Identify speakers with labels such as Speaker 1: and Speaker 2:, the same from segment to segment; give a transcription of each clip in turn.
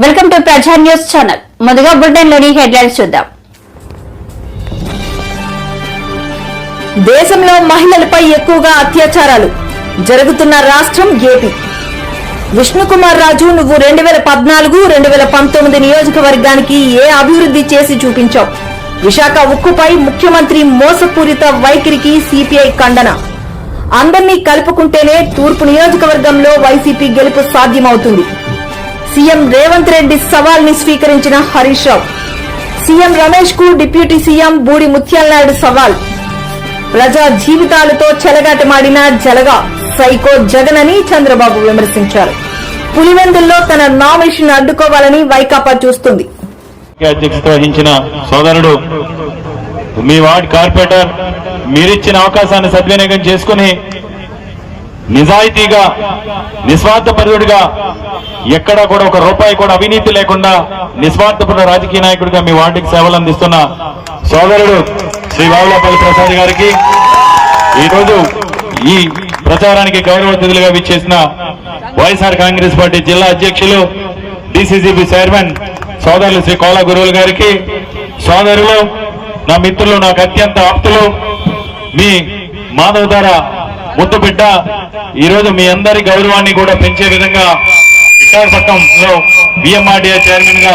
Speaker 1: Welcome to ప్రజా news channel. ముందుగా బులెటిన్లోని headlines చూద్దాం.
Speaker 2: దేశంలో మహిళలపై ఎక్కువగా అత్యాచారాలు జరుగుతున్న రాష్ట్రం ఏపీ. విష్ణుకుమార్ రాజు, నువ్వు 2014-2019 నియోజకవర్గానికి ఏ అభివృద్ధి చేసి చూపించావు? విశాఖ ఉక్కుపై ముఖ్యమంత్రి మోసపూరిత వైఖరికి సిపిఐ ఖండన. అందర్నీ కలుపుకుంటేనే తూర్పు నియోజకవర్గంలో వైసీపీ గెలుపు సాధ్యమవుతుంది. సీఎం రేవంత్ రెడ్డి సవాల్ ని స్వీకరించిన హరీష్ రావు. సీఎం రమేష్ కు డిప్యూటీ సీఎం బూడి ముత్యాలనాయుడు సవాల్. ప్రజా జీవితాలతో చెలగాటమాడిన జలగా సైకో జగన్ అని చంద్రబాబు విమర్శించారు. పులివెందుల్లో తన నామినేషన్ అడ్డుకోవాలని వైకాపా చూస్తుంది.
Speaker 3: అధ్యక్షత వహించిన సోదరుడు, మీ వార్డ్ కార్పొరేటర్, మీరిచ్చిన అవకాశాన్ని సద్వినియోగం చేసుకుని నిజాయితీగా, నిస్వార్థపరుడుగా, ఎక్కడా కూడా ఒక రూపాయి కూడా అవినీతి లేకుండా నిస్వార్థపర రాజకీయ నాయకుడిగా మీ వార్డుకి సేవలు అందిస్తున్న సోదరుడు శ్రీ వావులపల్లి ప్రసాద్ గారికి, ఈరోజు ఈ ప్రచారానికి గౌరవ అతిథులుగా విచ్చేసిన వైఎస్ఆర్ కాంగ్రెస్ పార్టీ జిల్లా అధ్యక్షులు, డిసిసిబి చైర్మన్ సోదరులు శ్రీ కోలా గురువులు గారికి, సోదరులు, నా మిత్రులు, నాకు అత్యంత ఆప్తులు, మీ మాధవ్ ద్వారా ముద్దు బిడ్డ, ఈరోజు మీ అందరి గౌరవాన్ని కూడా పెంచే విధంగా విశాఖపట్నంలో బిఎంఆర్డీఏ చైర్మన్ గా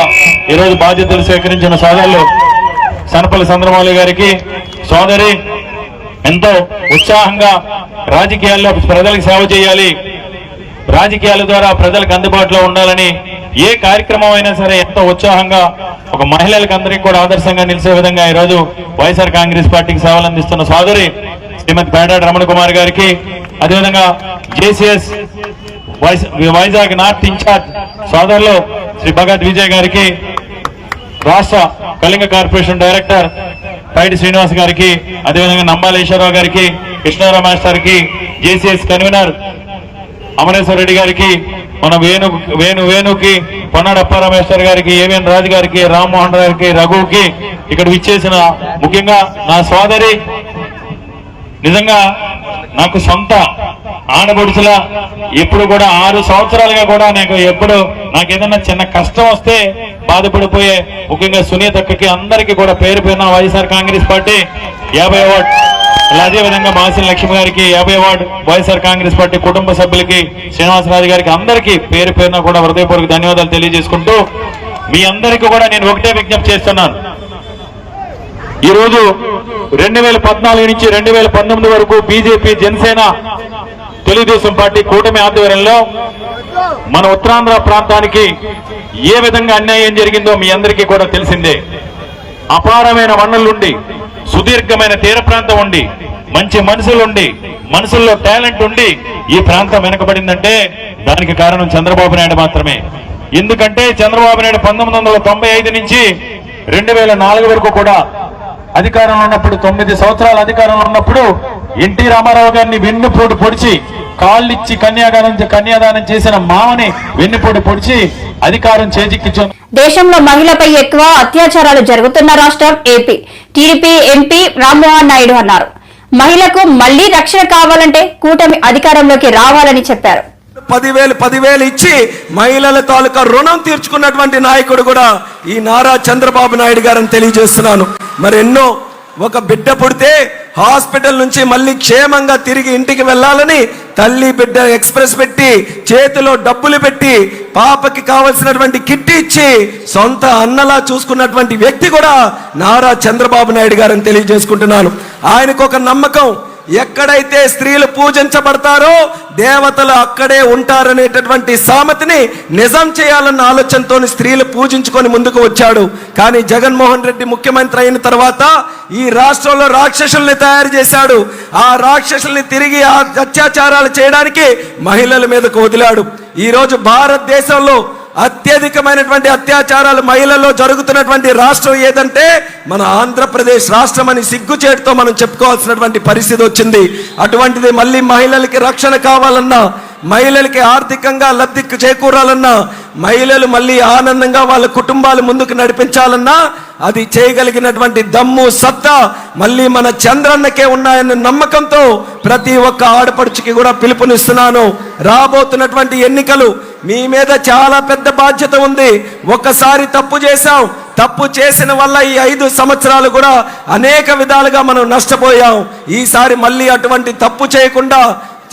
Speaker 3: ఈరోజు బాధ్యతలు స్వీకరించిన సోదరులు సనపల్లి చంద్రమౌళి గారికి, సోదరి, ఎంతో ఉత్సాహంగా రాజకీయాల్లో ప్రజలకు సేవ చేయాలి, రాజకీయాల ద్వారా ప్రజలకు అందుబాటులో ఉండాలని ఏ కార్యక్రమం అయినా సరే ఎంతో ఉత్సాహంగా ఒక మహిళలకు అందరికీ కూడా ఆదర్శంగా నిలిచే విధంగా ఈరోజు వైఎస్ఆర్ కాంగ్రెస్ పార్టీకి సేవలు అందిస్తున్న సోదరి శ్రీమతి పేడాడ రమణ కుమార్ గారికి, అదేవిధంగా జేసీఎస్ వైజాగ్ నార్త్ ఇన్ఛార్జ్ సోదరులు శ్రీ భగత్ విజయ్ గారికి, రాష్ట్ర కళింగ కార్పొరేషన్ డైరెక్టర్ పైడి శ్రీనివాస్ గారికి, అదేవిధంగా నంబాలేశ్వరరావు గారికి, కృష్ణారావు మాస్టర్ కి, జేసీఎస్ కన్వీనర్ అమరేశ్వర రెడ్డి గారికి, మన వేణుకి, పొన్నాడు అప్పారామేశ్వర్ గారికి, ఏవిఎన్ రాజు గారికి, రామ్మోహన్ గారికి, రఘుకి, ఇక్కడ విచ్చేసిన ముఖ్యంగా నా సోదరి, నిజంగా నాకు సొంత ఆడబడుచుల, ఎప్పుడు కూడా 6 సంవత్సరాలుగా కూడా నాకు ఏదైనా చిన్న కష్టం వస్తే బాధపడిపోయే ముఖ్యంగా సునీతక్కకి, అందరికీ కూడా పేరు పేరున వైఎస్ఆర్ కాంగ్రెస్ పార్టీ 50 అవార్డు, అదేవిధంగా మాసిన లక్ష్మి గారికి 50 అవార్డు, వైఎస్ఆర్ కాంగ్రెస్ పార్టీ కుటుంబ సభ్యులకి, శ్రీనివాసరాజు గారికి, అందరికీ పేరు పేరున కూడా హృదయపూర్వక ధన్యవాదాలు తెలియజేసుకుంటూ మీ అందరికీ కూడా నేను ఒకటే విజ్ఞప్తి చేస్తున్నాను. ఈరోజు 2014 నుంచి 2019 వరకు బీజేపీ, జనసేన, తెలుగుదేశం పార్టీ కూటమి ఆధ్వర్యంలో మన ఉత్తరాంధ్ర ప్రాంతానికి ఏ విధంగా అన్యాయం జరిగిందో మీ అందరికీ కూడా తెలిసిందే. అపారమైన వనరులుండి, సుదీర్ఘమైన తీర ప్రాంతం ఉండి, మంచి మనుషులుండి, మనుషుల్లో టాలెంట్ ఉండి ఈ ప్రాంతం వెనకబడిందంటే దానికి కారణం చంద్రబాబు నాయుడు మాత్రమే. ఎందుకంటే చంద్రబాబు నాయుడు 1995 నుంచి 2004 వరకు కూడా అధికారంలో ఉన్నప్పుడు, 9 సంవత్సరాల అధికారంలో ఉన్నప్పుడు ఎన్టీ రామారావు గారిని వెన్నుపోటు పొడిచి, కాళ్ళిచ్చి కన్యాదానం చేసిన మామని వెన్నుపోటు పొడిచి అధికారం చేజిక్కించారు.
Speaker 1: దేశంలో మహిళపై ఎక్కువ అత్యాచారాలు జరుగుతున్న రాష్ట్రం AP. TDP MP Rammohan Naidu అన్నారు. మహిళకు మళ్లీ రక్షణ కావాలంటే కూటమి అధికారంలోకి రావాలని చెప్పారు.
Speaker 4: 10,000 ఇచ్చి మహిళల తాలూకా రుణం తీర్చుకున్నటువంటి నాయకుడు కూడా ఈ నారా చంద్రబాబు నాయుడు గారని తెలియజేస్తున్నాను. మరి ఎన్నో, ఒక బిడ్డ పుడితే హాస్పిటల్ నుంచి మళ్ళీ క్షేమంగా తిరిగి ఇంటికి వెళ్ళాలని తల్లి బిడ్డ ఎక్స్ప్రెస్ పెట్టి, చేతిలో డబ్బులు పెట్టి, పాపకి కావలసినటువంటి కిట్ ఇచ్చి సొంత అన్నలా చూసుకున్నటువంటి వ్యక్తి కూడా నారా చంద్రబాబు నాయుడు గారని తెలియజేసుకుంటున్నాను. ఆయనకు ఒక నమ్మకం, ఎక్కడైతే స్త్రీలు పూజించబడతారో దేవతలు అక్కడే ఉంటారనేటటువంటి సామెతని నిజం చేయాలన్న ఆలోచనతో స్త్రీలు పూజించుకొని ముందుకు వచ్చాడు. కానీ జగన్మోహన్ రెడ్డి ముఖ్యమంత్రి అయిన తర్వాత ఈ రాష్ట్రంలో రాక్షసుల్ని తయారు చేశాడు. ఆ రాక్షసుల్ని తిరిగి ఆ అత్యాచారాలు చేయడానికి మహిళల మీదకు వదిలాడు. ఈరోజు భారతదేశంలో అత్యధికమైనటువంటి అత్యాచారాలు మహిళల్లో జరుగుతున్నటువంటి రాష్ట్రం ఏదంటే మన ఆంధ్రప్రదేశ్ రాష్ట్రం అని సిగ్గుచేటుతో మనం చెప్పుకోవాల్సినటువంటి పరిస్థితి వచ్చింది. అటువంటిది మళ్ళీ మహిళలకి రక్షణ కావాలన్నా, మహిళలకి ఆర్థికంగా లబ్ధి చేకూరాలన్నా, మహిళలు మళ్ళీ ఆనందంగా వాళ్ళ కుటుంబాలు ముందుకు నడిపించాలన్నా అది చేయగలిగినటువంటి దమ్ము సత్తా మళ్ళీ మన చంద్రన్నకే ఉన్నాయన్న నమ్మకంతో ప్రతి ఒక్క ఆడపడుచుకి కూడా పిలుపునిస్తున్నాను. రాబోతున్నటువంటి ఎన్నికలు మీ మీద చాలా పెద్ద బాధ్యత ఉంది. ఒక్కసారి తప్పు చేశాం, తప్పు చేసిన వల్ల ఈ 5 సంవత్సరాలు కూడా అనేక విధాలుగా మనం నష్టపోయాం. ఈసారి మళ్ళీ అటువంటి తప్పు చేయకుండా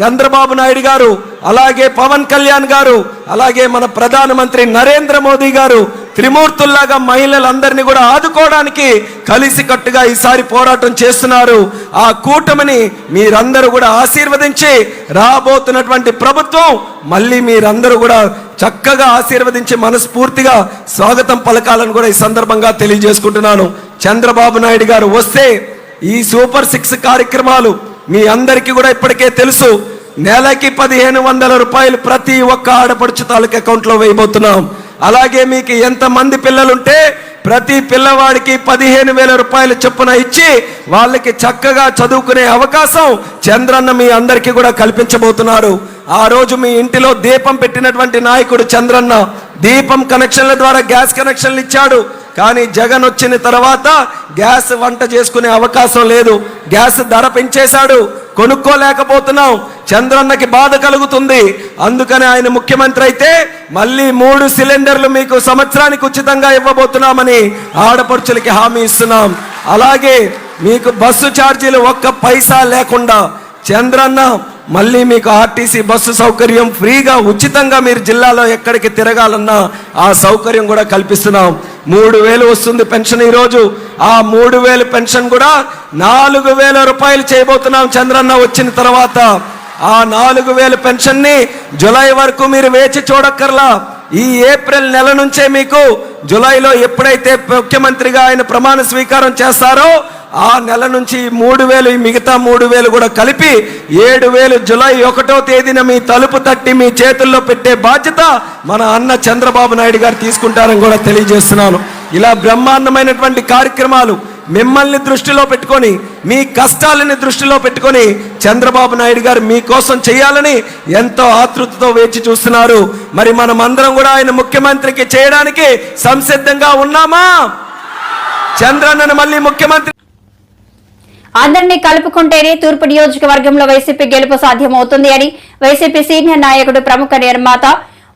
Speaker 4: చంద్రబాబు నాయుడు గారు, అలాగే పవన్ కళ్యాణ్ గారు, అలాగే మన ప్రధానమంత్రి నరేంద్ర మోదీ గారు త్రిమూర్తుల్లాగా మహిళలందరినీ కూడా ఆదుకోవడానికి కలిసికట్టుగా ఈసారి పోరాటం చేస్తున్నారు. ఆ కూటమిని మీరందరూ కూడా ఆశీర్వదించి రాబోతున్నటువంటి ప్రభుత్వం మళ్ళీ మీరందరూ కూడా చక్కగా ఆశీర్వదించి మనస్ఫూర్తిగా స్వాగతం పలకాలను కూడా ఈ సందర్భంగా తెలియజేసుకుంటున్నాను. చంద్రబాబు నాయుడు గారు వస్తే ఈ సూపర్ 6 కార్యక్రమాలు మీ అందరికీ కూడా ఇప్పటికే తెలుసు. నెలకి 1500 రూపాయలు ప్రతి ఒక్క ఆడపడుచు తాలూకు అకౌంట్లో వేయబోతున్నాం. అలాగే మీకు ఎంతమంది పిల్లలుంటే ప్రతి పిల్లవాడికి 15,000 రూపాయలు చొప్పున ఇచ్చి వాళ్ళకి చక్కగా చదువుకునే అవకాశం చంద్రన్న మీ అందరికీ కూడా కల్పించబోతున్నారు. ఆ రోజు మీ ఇంటిలో దీపం పెట్టినటువంటి నాయకుడు చంద్రన్న దీపం కనెక్షన్ల ద్వారా గ్యాస్ కనెక్షన్లు ఇచ్చాడు. కానీ జగన్ వచ్చిన తర్వాత గ్యాస్ వంట చేసుకునే అవకాశం లేదు. గ్యాస్ ధర పెంచేశాడు, కొనుక్కోలేకపోతున్నాం. చంద్రన్నకి బాధ కలుగుతుంది. అందుకని ఆయన ముఖ్యమంత్రి అయితే మళ్ళీ 3 సిలిండర్లు మీకు సంవత్సరానికి ఉచితంగా ఇవ్వబోతున్నామని ఆడపడుచులకి హామీ ఇస్తున్నాం. అలాగే మీకు బస్సు ఛార్జీలు 1 పైసా లేకుండా చంద్రన్న మళ్ళీ మీకు ఆర్టీసీ బస్సు సౌకర్యం ఫ్రీగా ఉచితంగా మీరు జిల్లాలో ఎక్కడికి తిరగాలన్నా ఆ సౌకర్యం కూడా కల్పిస్తున్నాం. 3,000 వస్తుంది పెన్షన్ ఈరోజు. ఆ 3,000 పెన్షన్ కూడా 4,000 రూపాయలు చేయబోతున్నాం చంద్రన్న వచ్చిన తర్వాత. ఆ 4,000 పెన్షన్ని జులై వరకు మీరు వేచి చూడక్కర్లా. ఈ ఏప్రిల్ నెల నుంచే మీకు జులైలో ఎప్పుడైతే ముఖ్యమంత్రిగా ఆయన ప్రమాణ స్వీకారం చేస్తారో ఆ నెల నుంచి 3,000 మిగతా 3,000 కూడా కలిపి 7,000 జులై 1వ తేదీన మీ తలుపు తట్టి మీ చేతుల్లో పెట్టే బాధ్యత మన అన్న చంద్రబాబు నాయుడు గారు తీసుకుంటారని కూడా తెలియజేస్తున్నాను. ఇలా బ్రహ్మాండమైనటువంటి కార్యక్రమాలు మిమ్మల్ని దృష్టిలో పెట్టుకొని, మీ కష్టాలని దృష్టిలో పెట్టుకొని చంద్రబాబు నాయుడు గారు మీకోసం చేయాలని ఎంతో ఆతృతతో వేచి చూస్తున్నారు. మరి మనం అందరం కూడా ఆయన ముఖ్యమంత్రికి చేయడానికి సంసిద్ధంగా ఉన్నామా? చంద్రన్నను మళ్ళీ ముఖ్యమంత్రి
Speaker 1: అందరినీ కలుపుకుంటేనే తూర్పు నియోజకవర్గంలో వైసీపీ గెలుపు సాధ్యమవుతుంది అని వైసీపీ సీనియర్ నాయకుడు, ప్రముఖ నిర్మాత,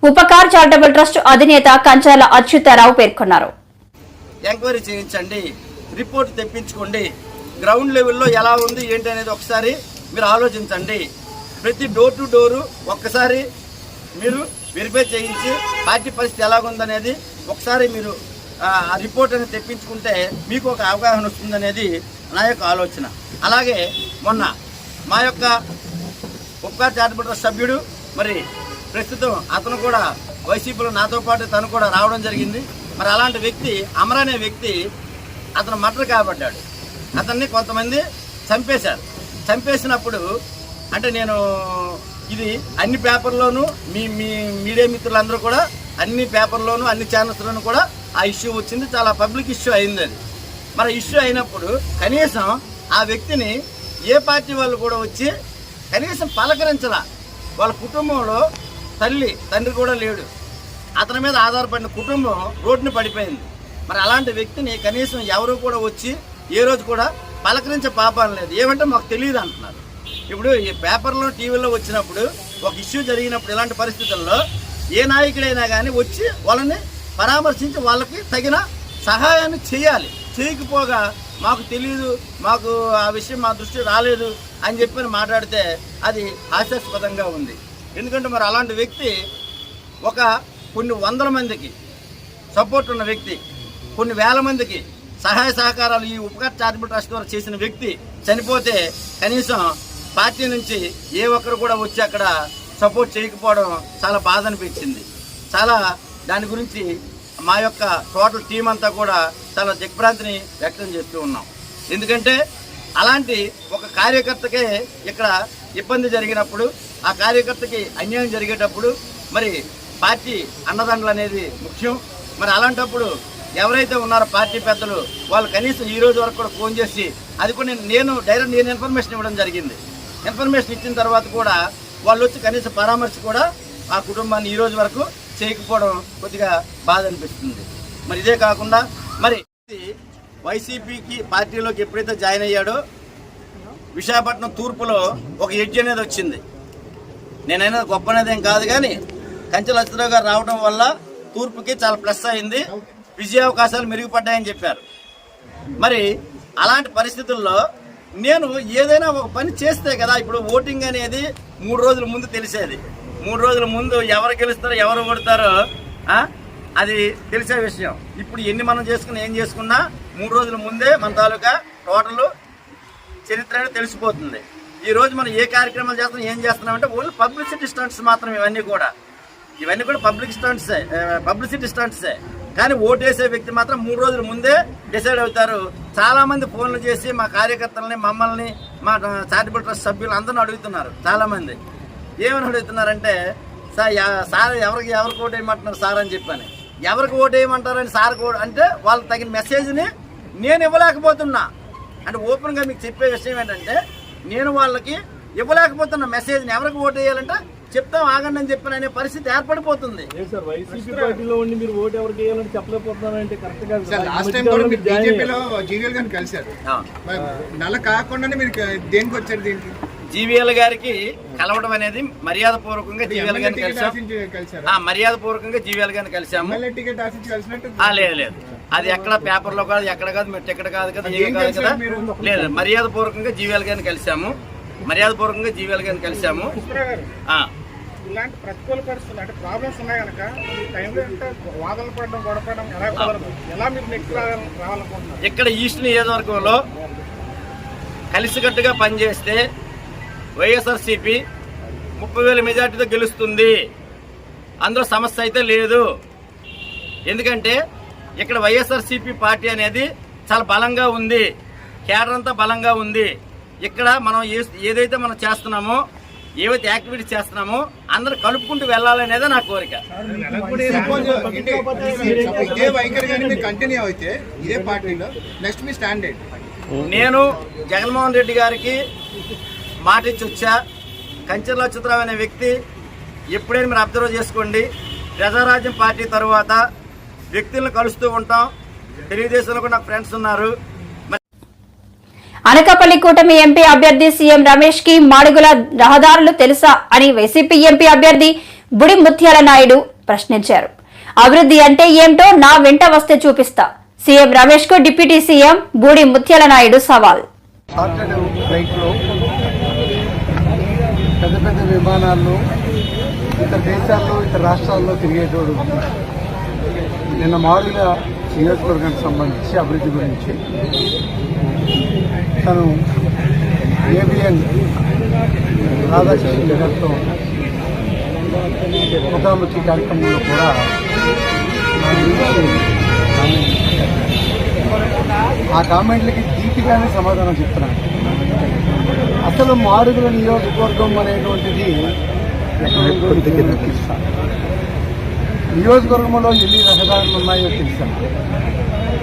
Speaker 1: ఉపకార్ చారిటబుల్ ట్రస్ట్ అధినేత కంచాల అచ్యుతారావు పేర్కొన్నారు.
Speaker 5: ఎంక్వైరీ చేయించండి, రిపోర్ట్ తెప్పించుకోండి, గ్రౌండ్ లెవెల్లో ఎలా ఉంది ఏంటి అనేది ఒకసారి మీరు ఆలోచించండి. ప్రతి డోర్ టు డోరు ఒక్కసారి మీరు వెరిఫై చేయించి పార్టీ పరిస్థితి ఎలాగుందనేది ఒకసారి మీరు ఆ రిపోర్ట్ అనేది తెప్పించుకుంటే మీకు ఒక అవగాహన వస్తుందనేది నా యొక్క ఆలోచన. అలాగే మొన్న మా యొక్క ఉపకార్ చారిటబుల్ ట్రస్ట్ సభ్యుడు, మరి ప్రస్తుతం అతను కూడా వైసీపీలో నాతో పాటు తను కూడా రావడం జరిగింది. మరి అలాంటి వ్యక్తి, అమర్ అనే వ్యక్తి, అతను మర్డర్ కాబడ్డాడు. అతన్ని కొంతమంది చంపేశారు. చంపేసినప్పుడు అంటే నేను ఇది అన్ని పేపర్లోనూ మీ మీడియా మిత్రులందరూ కూడా అన్ని పేపర్లోనూ అన్ని ఛానల్స్లోనూ కూడా ఆ ఇష్యూ వచ్చింది. చాలా పబ్లిక్ ఇష్యూ అయింది అది. మరి ఇష్యూ అయినప్పుడు కనీసం ఆ వ్యక్తిని ఏ పార్టీ వాళ్ళు కూడా వచ్చి కనీసం పలకరించలా. వాళ్ళ కుటుంబంలో తల్లి తండ్రి కూడా లేడు. అతని మీద ఆధారపడిన కుటుంబం రోడ్డుని పడిపోయింది. మరి అలాంటి వ్యక్తిని కనీసం ఎవరు కూడా వచ్చి ఏ రోజు కూడా పలకరించే పాపం లేదు. ఏమంటే మాకు తెలియదు అంటున్నారు. ఇప్పుడు ఈ పేపర్లో టీవీలో వచ్చినప్పుడు ఒక ఇష్యూ జరిగినప్పుడు ఇలాంటి పరిస్థితుల్లో ఏ నాయకుడైనా కానీ వచ్చి వాళ్ళని పరామర్శించి వాళ్ళకి తగిన సహాయాన్ని చేయాలి. చేయకపోగా మాకు తెలియదు, మాకు ఆ విషయం మా దృష్టి రాలేదు అని చెప్పి మాట్లాడితే అది హాస్యాస్పదంగా ఉంది. ఎందుకంటే మరి అలాంటి వ్యక్తి కొన్ని వందల మందికి సపోర్ట్ ఉన్న వ్యక్తి, కొన్ని వేల మందికి సహాయ సహకారాలు ఈ ఉపకార్ చారిటబుల్ ట్రస్ట్ ద్వారా చేసిన వ్యక్తి చనిపోతే కనీసం పార్టీ నుంచి ఏ ఒక్కరు కూడా వచ్చి అక్కడ సపోర్ట్ చేయకపోవడం చాలా బాధ అనిపించింది. చాలా దాని గురించి మా యొక్క టోటల్ టీం అంతా కూడా చాలా దిగ్భ్రాంతిని వ్యక్తం చేస్తూ ఉన్నాం. ఎందుకంటే అలాంటి ఒక కార్యకర్తకే ఇక్కడ ఇబ్బంది జరిగినప్పుడు, ఆ కార్యకర్తకి అన్యాయం జరిగేటప్పుడు మరి పార్టీ అండదండలు అనేది ముఖ్యం. మరి అలాంటప్పుడు ఎవరైతే ఉన్నారో పార్టీ పెద్దలు వాళ్ళు కనీసం ఈ రోజు వరకు కూడా ఫోన్ చేసి, అది కూడా నేను డైరెక్ట్ ఇన్ఫర్మేషన్ ఇవ్వడం జరిగింది. ఇన్ఫర్మేషన్ ఇచ్చిన తర్వాత కూడా వాళ్ళు వచ్చి కనీస పరామర్శ కూడా ఆ కుటుంబాన్ని ఈ రోజు వరకు చేయకపోవడం కొద్దిగా బాధ అనిపిస్తుంది. మరి ఇదే కాకుండా మరి వైసీపీకి పార్టీలోకి ఎప్పుడైతే జాయిన్ అయ్యాడో విశాఖపట్నం తూర్పులో ఒక ఎడ్జ్ అనేది వచ్చింది. నేనైనా గొప్ప అనేది ఏం కాదు, కానీ కంచెల అచ్యుతరావు గారు రావడం వల్ల తూర్పుకి చాలా ప్లస్ అయింది, విజయావకాశాలు మెరుగుపడ్డాయని చెప్పారు. మరి అలాంటి పరిస్థితుల్లో నేను ఏదైనా ఒక పని చేస్తే కదా, ఇప్పుడు ఓటింగ్ అనేది 3 రోజుల ముందు తెలిసేది. 3 రోజుల ముందు ఎవరు గెలుస్తారో ఎవరు ఓడతారో అది తెలిసే విషయం. ఇప్పుడు ఎన్ని మనం చేసుకున్నా ఏం చేసుకున్నా 3 రోజుల ముందే మన తాలూకా టోటల్ చరిత్ర అనేది తెలిసిపోతుంది. ఈ రోజు మనం ఏ కార్యక్రమాలు చేస్తున్నాం ఏం చేస్తున్నాం అంటే ఓన్లీ పబ్లిసిటీ స్టంట్స్ మాత్రం. ఇవన్నీ కూడా పబ్లిసిటీ స్టంట్సే. కానీ ఓటేసే వ్యక్తి మాత్రం 3 రోజుల ముందే డిసైడ్ అవుతారు. చాలా మంది ఫోన్లు చేసి మా కార్యకర్తలని, మమ్మల్ని, మా చారిటబుల్ ట్రస్ట్ సభ్యులు అందరిని అడుగుతున్నారు. చాలా మంది ఏమని అడుగుతున్నారంటే, సార్ ఎవరికి ఓటు వేయమంటున్నారు సార్ అని చెప్పని. ఎవరికి ఓటు వేయమంటారని సార్ అంటే వాళ్ళకి తగిన మెసేజ్ని నేను ఇవ్వలేకపోతున్నా. అంటే ఓపెన్గా మీకు చెప్పే విషయం ఏంటంటే, నేను వాళ్ళకి ఇవ్వలేకపోతున్న మెసేజ్ని ఎవరికి ఓటు వేయాలంటే చెప్తాం ఆగండి అని చెప్పిన అనే పరిస్థితి ఏర్పడిపోతుంది.
Speaker 6: వైసీపీ పార్టీలో ఉండి మీరు ఓటు ఎవరికి వేయాలని చెప్పలేకపోతున్నారంటే కరెక్ట్ కాదు.
Speaker 7: లాస్ట్ టైం కూడా మీరు బీజేపీలో జీవీఎల్ గారిని కలిశారు, నెల కాకుండానే మీరు దేనికి వచ్చారు? దీనికి
Speaker 5: జీవీఎల్ గారికి కలవడం అనేది మర్యాద పూర్వకంగా జీవీఎల్ గారిని కలిసాము. మర్యాద పూర్వకంగా జీవీఎల్ గారిని కలిసాము.
Speaker 7: టికెట్ ఆశించి కలిసినట్టు
Speaker 5: లేదు, అది ఎక్కడ పేపర్లో కాదు, ఎక్కడ కాదు, మీరు టికెట్ కాదు కదా, ఏం కాదు కదా. లేదు, మర్యాద పూర్వకంగా జీవీఎల్ గారిని కలిసాము.
Speaker 6: ఇలాంటి ప్రతికూల పరిస్థితులు అంటే ప్రాబ్లమ్స్ ఉన్నాయి కనుక ఈ టైంలో వాదనలు పడడం, గొడవపడడం ఎలా మీరు నెక్స్ట్ రావాలనుకుంటున్నారు?
Speaker 5: ఇక్కడ ఈస్ట్ నియోజకవర్గంలో కలిసికట్టుగా పనిచేస్తే వైఎస్ఆర్సీపీ 30,000 మెజార్టీతో గెలుస్తుంది. అందులో సమస్య అయితే లేదు. ఎందుకంటే ఇక్కడ వైఎస్ఆర్సీపీ పార్టీ అనేది చాలా బలంగా ఉంది, కేడర్ అంతా బలంగా ఉంది. ఇక్కడ మనం ఏదైతే మనం చేస్తున్నామో, ఏవైతే యాక్టివిటీస్ చేస్తున్నామో అందరూ కలుపుకుంటూ వెళ్ళాలనేదే నా కోరిక.
Speaker 7: ఇదే వైఖరి కంటిన్యూ అయితే ఇదే పార్టీలో నెక్స్ట్ మీ స్టాండర్డ్.
Speaker 5: నేను జగన్మోహన్ రెడ్డి గారికి మాట ఇచ్చి వచ్చా. కంచెల అచ్యుతరావు అనే వ్యక్తి ఎప్పుడైనా మీరు అబ్జర్వ్ చేసుకోండి, ప్రజారాజ్యం పార్టీ తరువాత వ్యక్తులను కలుస్తూ ఉంటాం. తెలుగుదేశంలో కూడా నాకు ఫ్రెండ్స్ ఉన్నారు.
Speaker 1: అనకాపల్లి కూటమి ఎంపీ అభ్యర్థి సీఎం రమేష్ కి మాడుగుల రహదారులు తెలుసా అని వైసీపీ ఎంపీ అభ్యర్థి బుడి ముత్యాల నాయుడు ప్రశ్నించారు. అభివృద్ధి అంటే ఏమిటో నా వెంట వస్తే చూపిస్తా. సీఎం రమేష్ కు డిప్యూటీ సీఎం బుడి ముత్యాల నాయుడు సవాల్.
Speaker 8: పెద్ద పెద్ద విమానాల్లో ఇతర దేశాల్లో, ఇతర రాష్ట్రాల్లో తిరిగేటోడు నిన్న మాడుగుల నియోజకవర్గానికి సంబంధించి అభివృద్ధి గురించి తను ఏబిఎన్ రాధాకృష్ణ గారితో ముఖాముఖి కార్యక్రమంలో కూడా ఆ కామెంట్లకి ధీటుగానే సమాధానం చెప్తున్నాను. అసలు మాడుగుల నియోజకవర్గం అనేటువంటిది తెలుసా? నియోజకవర్గంలో ఎన్ని రహదారులు ఉన్నాయో తెలుసా?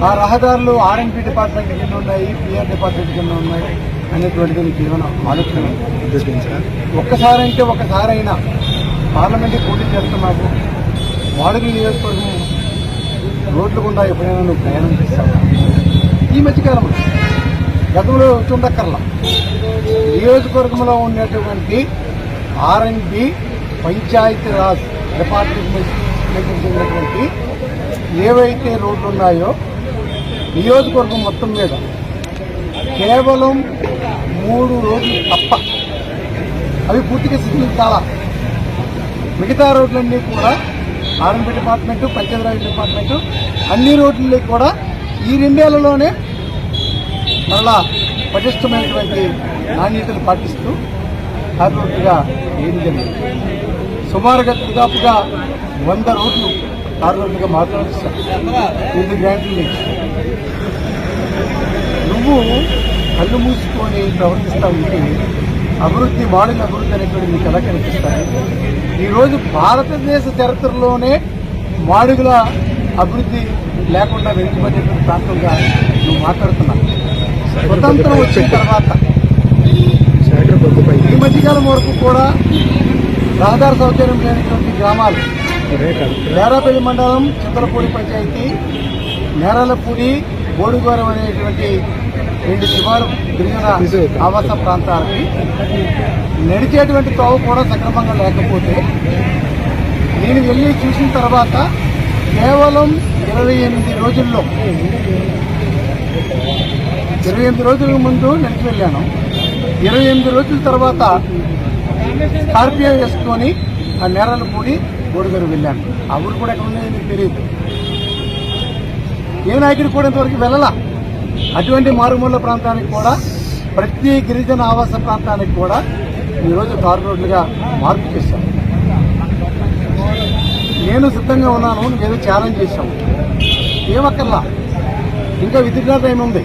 Speaker 8: ఆ రహదారులు ఆర్ఎండ్బి డిపార్ట్మెంట్ కింద ఉన్నాయి, పిఆర్ డిపార్ట్మెంట్ కింద ఉన్నాయి అనేటువంటిది మీకు ఏమైనా ఆలోచన ఒక్కసారైనా పార్లమెంట్కి పోటీ చేస్తున్నావు, మాడుగుల నియోజకవర్గం రోడ్లు గుండా ఎప్పుడైనా నువ్వు ప్రయాణం చేస్తావు? ఈ మధ్యకాలంలో గతంలో చూడక్కర్లా నియోజకవర్గంలో ఉన్నటువంటి ఆర్ఎండ్బి పంచాయతీరాజ్ డిపార్ట్మెంట్ చెందినటువంటి ఏవైతే రోడ్లు ఉన్నాయో నియోజకవర్గం మొత్తం మీద కేవలం 3 రోడ్లు తప్ప అవి పూర్తిగా సిద్ధించాలా. మిగతా రోడ్లన్నీ కూడా ఆర్ఎండ్బి డిపార్ట్మెంట్, పంచాయతీరాజ్ డిపార్ట్మెంట్ అన్ని రోడ్లకి కూడా ఈ 2 ఏళ్లలోనే మరలా పటిష్టమైనటువంటి నాణ్యతలు పాటిస్తూ అభివృద్ధిగా ఏం జరిగింది. సుమారుగా దాదాపుగా 100 రోడ్లు కార్మికులుగా మాట్లాడిస్తారు. 2 గ్రాంట్లు నుంచి నువ్వు కళ్ళు మూసుకొని ప్రవర్తిస్తూ ఉంటే అభివృద్ధి, మాడుగుల అభివృద్ధి అనేటువంటి మీకు ఎలా కనిపిస్తాయి? ఈరోజు భారతదేశ చరిత్రలోనే మాడుగుల అభివృద్ధి లేకుండా వెనుకబడినటువంటి ప్రాంతంగా నువ్వు మాట్లాడుతున్నావు. స్వతంత్రం వచ్చిన తర్వాత ఈ మధ్యకాలం వరకు కూడా రహదారి సౌకర్యం లేనటువంటి గ్రామాలు నేరాపల్లి మండలం చింతలపూడి పంచాయతీ, నేరాలపూడి, బోడుగోరం అనేటువంటి 2 శివారు గిరిజన ఆవాస ప్రాంతాలకి నడిచేటువంటి తోవ కూడా సక్రమంగా లేకపోతే నేను వెళ్ళి చూసిన తర్వాత కేవలం 28 రోజుల్లో 28 రోజుల ముందు నడిచి వెళ్ళాను. 28 రోజుల తర్వాత స్కార్పియో వేసుకొని ఆ నేరాలపూడి బోడుగోరం వెళ్ళాను. ఆ ఊరు కూడా ఎక్కడ ఉన్నాయో మీకు తెలియదు. ఏ నాయకుడు కూడా ఇంతవరకు వెళ్ళలా. అటువంటి మారుమూల ప్రాంతానికి కూడా, ప్రతి గిరిజన ఆవాస ప్రాంతానికి కూడా ఈరోజు తారు రోడ్లుగా మార్పు చేశాం. నేను సిద్ధంగా ఉన్నాను. నువ్వేదో ఛాలెంజ్ చేశాము, ఏమక్కర్లా. ఇంకా విత్డ్రా టైం ఉంది,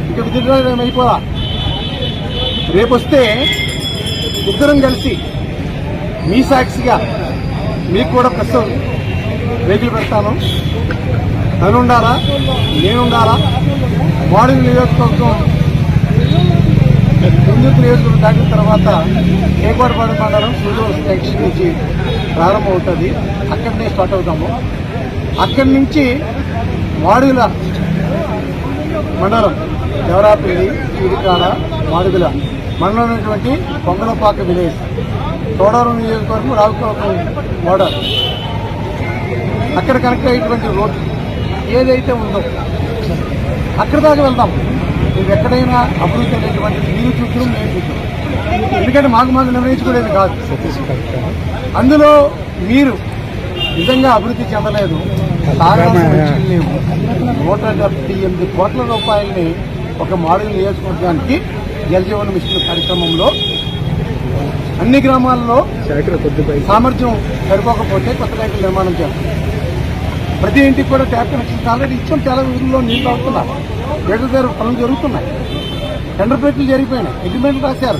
Speaker 8: ఇంకా విత్డ్రా టైం అయిపోదా. రేపు వస్తే ఇద్దరం కలిసి మీ సాక్షిగా మీకు కూడా ప్రెస్ వెహికల్ పెడతాను. తను ఉండాలా, నేనుండాలా. మోడల్ నియోజకవర్గం కుందుర్తి నియోజకవర్గం దాటిన తర్వాత కేకోటపాడు మండలం సూర్యవలస జంక్షన్ నుంచి ప్రారంభమవుతుంది. అక్కడనే స్టార్ట్ అవుతాము. అక్కడి నుంచి మాడుగుల మండలం దేవరాపల్లి, చీడికాడ, మాడుగుల మండలం ఉన్నటువంటి పొంగలపాక విలేజ్, తోడవరం నియోజకవర్గం రావుకోవడం మోడల్, అక్కడ కనెక్ట్ అయ్యేటువంటి రోడ్డు ఏదైతే ఉందో అక్కడ దాకా వెళ్దాం. నువ్వు ఎక్కడైనా అభివృద్ధి అనేటువంటి మీరు చూద్దాం, నేను చూద్దాం. ఎందుకంటే మాకు నిర్ణయించుకునేది కాదు. అందులో మీరు నిజంగా అభివృద్ధి చెందలేదు. లేవు 178 కోట్ల రూపాయలని ఒక మాడుగుల నియోజకవర్గానికి జలజీవన మిషన్ కార్యక్రమంలో అన్ని గ్రామాల్లో సామర్థ్యం సరిపోకపోతే కొత్త ట్యాంకులు నిర్మాణం చేస్తాం. ప్రతి ఇంటికి కూడా ట్యాప్ కనెక్షన్స్ ఆల్రెడీ ఇచ్చాం. చాలా ఊళ్ళో నీళ్లు అవుతున్నారు, ఏడు దగ్గర పనులు జరుగుతున్నాయి, టెండర్ ప్రక్రియలు జరిగిపోయినాయి, అగ్రిమెంట్లు రాశారు,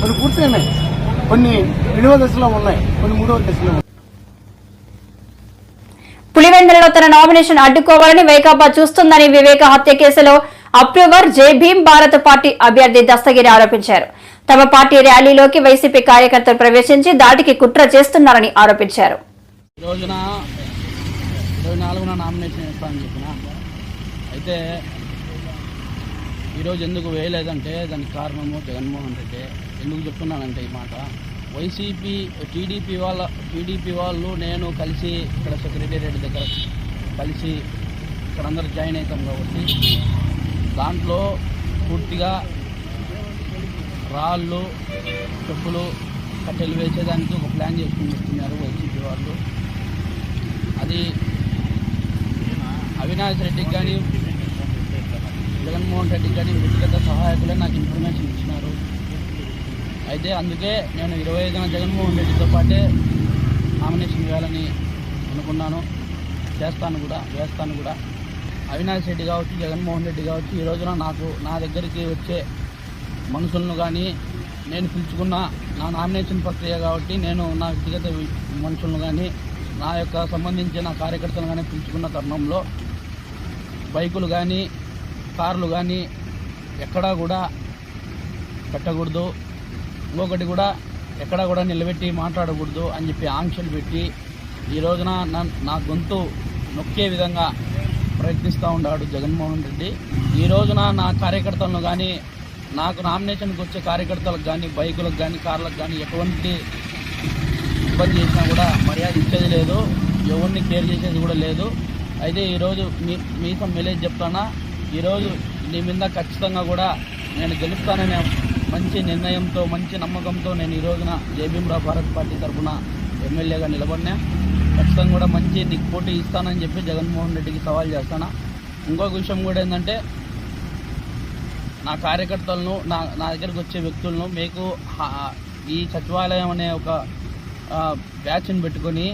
Speaker 8: కొన్ని పూర్తయినాయి, కొన్ని 2వ దశలో ఉన్నాయి, కొన్ని 3వ దశలో ఉన్నాయి.
Speaker 1: పులివెందులలో తన నామినేషన్ అడ్డుకోవాలని వైకాపా చూస్తుందని వివేక హత్య కేసులో అప్రూవర్ జై భీమ్ భారత్ పార్టీ అభ్యర్థి దస్తగిరి ఆరోపించారు. తమ పార్టీ ర్యాలీలోకి వైసీపీ కార్యకర్తలు ప్రవేశించి దాడికి కుట్ర చేస్తున్నారని ఆరోపించారు.
Speaker 9: 24న నామినేషన్ వేస్తానని చెప్పిన అయితే ఈరోజు ఎందుకు వేయలేదంటే దానికి కారణము జగన్మోహన్ రెడ్డి. ఎందుకు చెప్తున్నానంటే ఈ మాట, వైసీపీ టీడీపీ వాళ్ళు నేను కలిసి ఇక్కడ సెక్రటేరియట్ దగ్గర కలిసి ఇక్కడ అందరూ జాయిన్ అవుతాం కాబట్టి దాంట్లో పూర్తిగా రాళ్ళు, చెప్పులు, కట్టెలు వేసేదానికి ఒక ప్లాన్ చేసుకుని వస్తున్నారు వైసీపీ వాళ్ళు. అది అవినాష్ రెడ్డికి కానీ జగన్మోహన్ రెడ్డికి కానీ వ్యక్తిగత సహాయకులే నాకు ఇన్ఫర్మేషన్ ఇచ్చినారు. అయితే అందుకే నేను 25న జగన్మోహన్ రెడ్డితో పాటే నామినేషన్ వేయాలని అనుకున్నాను, వేస్తాను కూడా. అవినాష్ రెడ్డి కావచ్చు, జగన్మోహన్ రెడ్డి కావచ్చు, ఈ రోజున నా దగ్గరికి వచ్చే మనుషులను కానీ నేను పిలుచుకున్న నా నామినేషన్ ప్రక్రియ కాబట్టి నేను నా వ్యక్తిగత మనుషులను కానీ నా యొక్క సంబంధించిన కార్యకర్తలు కానీ పిలుచుకున్న తరుణంలో బైకులు కానీ కార్లు కానీ ఎక్కడా కూడా పెట్టకూడదు, ఇంకొకటి కూడా ఎక్కడా కూడా నిలబెట్టి మాట్లాడకూడదు అని చెప్పి ఆంక్షలు పెట్టి ఈ రోజున నా గొంతు నొక్కే విధంగా ప్రయత్నిస్తూ ఉన్నాడు జగన్మోహన్ రెడ్డి. ఈ రోజున నా కార్యకర్తలను కానీ నాకు నామినేషన్కి వచ్చే కార్యకర్తలకు కానీ బైకులకు కానీ కార్లకు కానీ ఎటువంటి ఇబ్బంది చేసినా కూడా మర్యాద ఇచ్చేది లేదు, ఎవరిని కేర్ చేసేది కూడా లేదు. అయితే ఈరోజు మీతో మెలేజ్ చెప్తానా, ఈరోజు నీ మీద ఖచ్చితంగా కూడా నేను గెలుస్తాననే మంచి నిర్ణయంతో, మంచి నమ్మకంతో నేను ఈ రోజున జై భీమ్రావ్ భారత్ పార్టీ తరఫున ఎమ్మెల్యేగా నిలబడినా. ఖచ్చితంగా కూడా మంచి నీకు పోటీ ఇస్తానని చెప్పి జగన్మోహన్ రెడ్డికి సవాల్ చేస్తాను. ఇంకొక విషయం కూడా ఏంటంటే, నా కార్యకర్తలను నా దగ్గరికి వచ్చే వ్యక్తులను మీకు ఈ సచివాలయం అనే ఒక బ్యాచ్ని పెట్టుకొని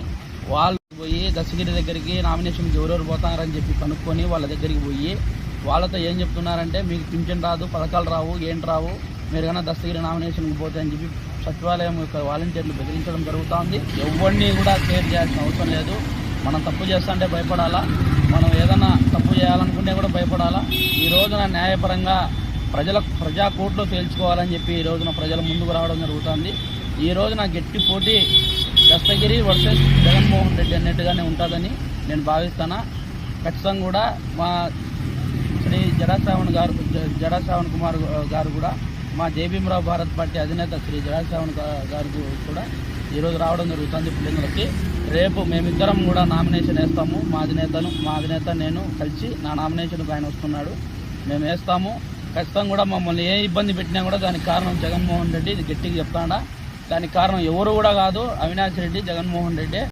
Speaker 9: వాళ్ళు పోయి దస్తగిరి దగ్గరికి నామినేషన్కి ఎవరెవరు పోతారని చెప్పి కనుక్కొని వాళ్ళ దగ్గరికి పోయి వాళ్ళతో ఏం చెప్తున్నారంటే, మీకు పింఛన్ రాదు, పథకాలు రావు, ఏంటి రావు, మీరు కన్నా దస్తగిరి నామినేషన్కి పోతే అని చెప్పి సచివాలయం యొక్క వాలంటీర్లు బెదిరించడం జరుగుతూ ఉంది. ఎవరిని కూడా కేర్ చేయాల్సిన అవసరం లేదు. మనం తప్పు చేస్తుంటే భయపడాలా, మనం ఏదైనా తప్పు చేయాలనుకుంటే కూడా భయపడాలా. ఈ రోజున న్యాయపరంగా ప్రజా కోర్టులో తేల్చుకోవాలని చెప్పి ఈ రోజున ప్రజల ముందుకు రావడం జరుగుతుంది. ఈ రోజున గట్టి పోటీ దస్తగిరి వర్సెస్ జగన్మోహన్ రెడ్డి అన్నట్టుగానే ఉంటుందని నేను భావిస్తాను. ఖచ్చితంగా కూడా మా శ్రీ జడా శ్రావణ్ కుమార్ గారు కూడా, మా జయభీమరావు భారత్ పార్టీ అధినేత శ్రీ జడా శ్రావణ్ గారు కూడా ఈరోజు రావడం జరుగుతుంది పులిందులకి. రేపు మేమిద్దరం కూడా నామినేషన్ వేస్తాము. మా అధినేత నేను కలిసి నా నామినేషన్కు ఆయన వస్తున్నాడు, మేము వేస్తాము. ఖచ్చితంగా కూడా మమ్మల్ని ఏ ఇబ్బంది పెట్టినా కూడా దానికి కారణం జగన్మోహన్ రెడ్డి, ఇది గట్టిగా చెప్తాడా. దానికి కారణం ఎవరు కూడా కాదు, అవినాష్ రెడ్డి, జగన్మోహన్ రెడ్డి.